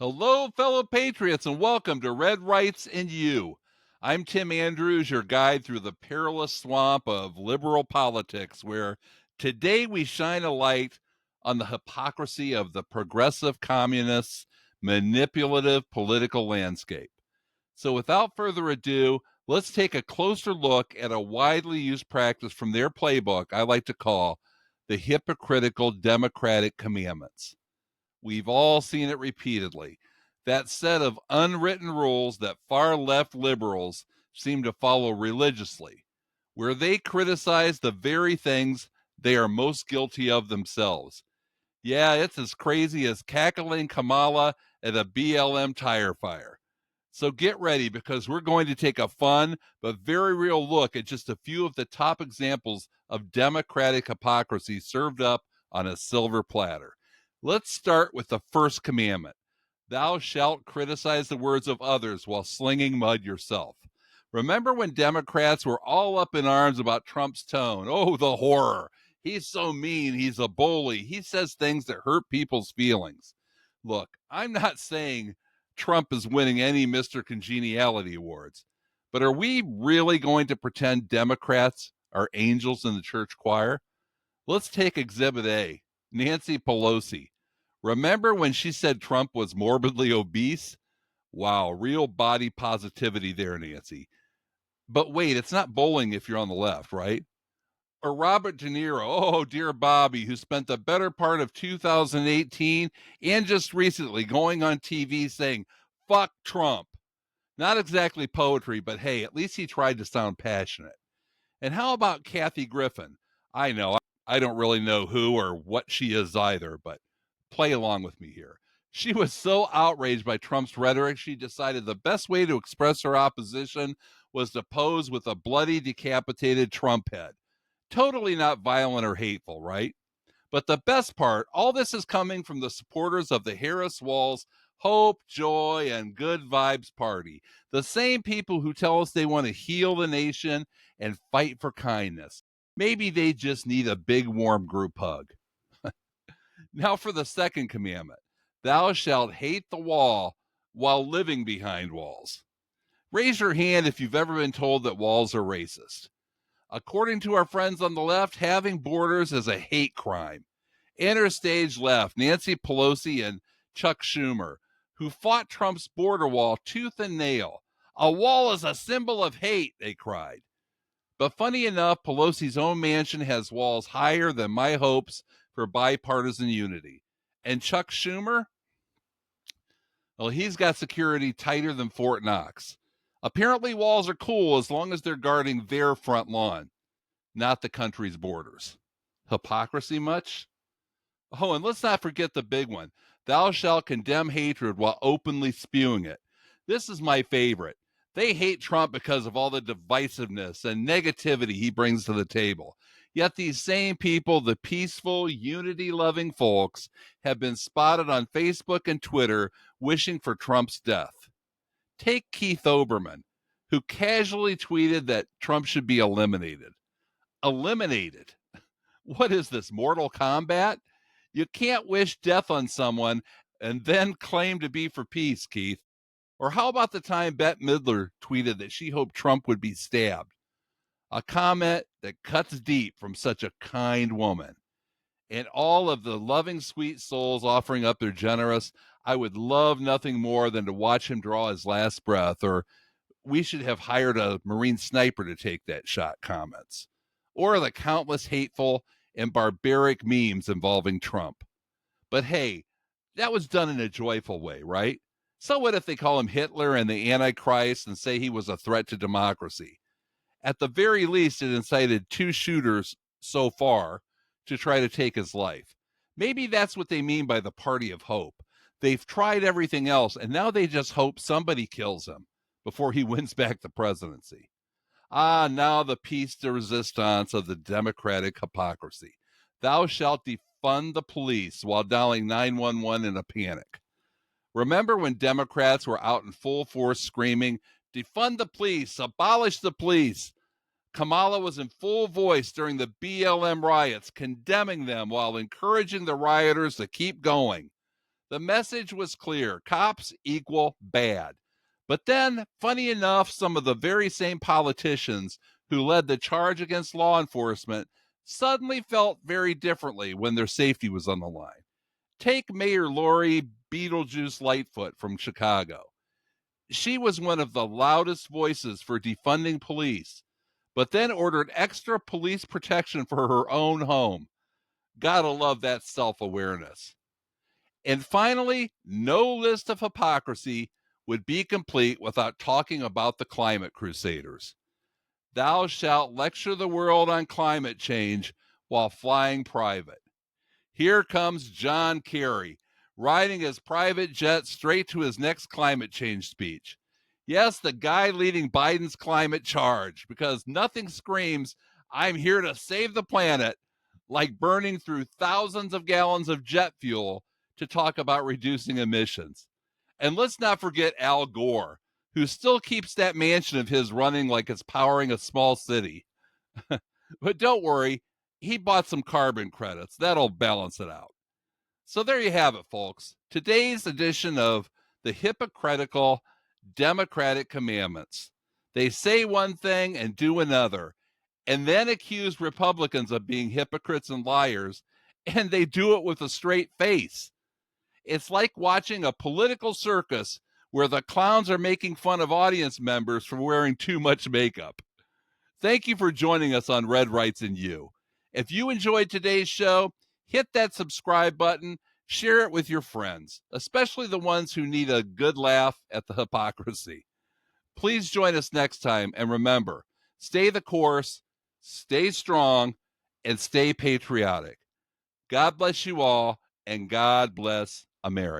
Hello, fellow patriots, and welcome to Red Rights and You. I'm Tim Andrews, your guide through the perilous swamp of liberal politics, where today we shine a light on the hypocrisy of the progressive communists' manipulative political landscape. So, without further ado, let's take a closer look at a widely used practice from their playbook I like to call the hypocritical democratic commandments. We've all seen it repeatedly. That set of unwritten rules that far left liberals seem to follow religiously, where they criticize the very things they are most guilty of themselves. Yeah, it's as crazy as cackling Kamala at a BLM tire fire. So get ready because we're going to take a fun but very real look at just a few of the top examples of democratic hypocrisy served up on a silver platter. Let's start with the first commandment. Thou shalt criticize the words of others while slinging mud yourself. Remember when Democrats were all up in arms about Trump's tone? Oh, the horror. He's so mean. He's a bully. He says things that hurt people's feelings. Look, I'm not saying Trump is winning any Mr. Congeniality awards, but are we really going to pretend Democrats are angels in the church choir? Let's take Exhibit A, Nancy Pelosi. Remember when she said Trump was morbidly obese? Wow, real body positivity there, Nancy. But wait, it's not bowling if you're on the left, right? Or Robert De Niro, oh, dear Bobby, who spent the better part of 2018 and just recently going on TV saying, fuck Trump. Not exactly poetry, but hey, at least he tried to sound passionate. And how about Kathy Griffin? I know, I don't really know who or what she is either, but play along with me here. She was so outraged by Trump's rhetoric, she decided the best way to express her opposition was to pose with a bloody, decapitated Trump head. Totally not violent or hateful, right? But the best part, all this is coming from the supporters of the Harris Walls Hope, Joy, and Good Vibes Party. The same people who tell us they want to heal the nation and fight for kindness. Maybe they just need a big warm group hug. Now for the second commandment. Thou shalt hate the wall while living behind walls. Raise your hand if you've ever been told that walls are racist. According to our friends on the left, having borders is a hate crime. Enter stage left, Nancy Pelosi and Chuck Schumer, who fought Trump's border wall tooth and nail. A wall is a symbol of hate, they cried. But funny enough, Pelosi's own mansion has walls higher than my hopes for bipartisan unity. And Chuck Schumer? Well, he's got security tighter than Fort Knox. Apparently, walls are cool as long as they're guarding their front lawn, not the country's borders. Hypocrisy much? Oh, and let's not forget the big one. Thou shalt condemn hatred while openly spewing it. This is my favorite. They hate Trump because of all the divisiveness and negativity he brings to the table. Yet these same people, the peaceful, unity-loving folks, have been spotted on Facebook and Twitter wishing for Trump's death. Take Keith Olbermann, who casually tweeted that Trump should be eliminated. Eliminated? What is this, Mortal Kombat? You can't wish death on someone and then claim to be for peace, Keith. Or how about the time Bette Midler tweeted that she hoped Trump would be stabbed? A comment that cuts deep from such a kind woman. And all of the loving, sweet souls offering up their generous, I would love nothing more than to watch him draw his last breath, or we should have hired a Marine sniper to take that shot comments. Or the countless hateful and barbaric memes involving Trump. But hey, that was done in a joyful way, right? So what if they call him Hitler and the Antichrist and say he was a threat to democracy? At the very least, it incited two shooters so far to try to take his life. Maybe that's what they mean by the party of hope. They've tried everything else, and now they just hope somebody kills him before he wins back the presidency. Ah, now the piece de resistance of the democratic hypocrisy. Thou shalt defund the police while dialing 911 in a panic. Remember when Democrats were out in full force screaming, defund the police, abolish the police? Kamala was in full voice during the BLM riots, condemning them while encouraging the rioters to keep going. The message was clear: cops equal bad. But then, funny enough, some of the very same politicians who led the charge against law enforcement suddenly felt very differently when their safety was on the line. Take Mayor Lori Beetlejuice Lightfoot from Chicago. She was one of the loudest voices for defunding police, but then ordered extra police protection for her own home. Gotta love that self awareness. And finally, no list of hypocrisy would be complete without talking about the climate crusaders. Thou shalt lecture the world on climate change while flying private. Here comes John Kerry, riding his private jet straight to his next climate change speech. Yes, the guy leading Biden's climate charge, because nothing screams, I'm here to save the planet, like burning through thousands of gallons of jet fuel to talk about reducing emissions. And let's not forget Al Gore, who still keeps that mansion of his running like it's powering a small city. But don't worry, he bought some carbon credits. That'll balance it out. So there you have it, folks. Today's edition of the Hypocritical Democratic Commandments. They say one thing and do another, and then accuse Republicans of being hypocrites and liars, and they do it with a straight face. It's like watching a political circus where the clowns are making fun of audience members for wearing too much makeup. Thank you for joining us on Red Rights and You. If you enjoyed today's show, hit that subscribe button, share it with your friends, especially the ones who need a good laugh at the hypocrisy. Please join us next time, and remember, stay the course, stay strong, and stay patriotic. God bless you all, and God bless America.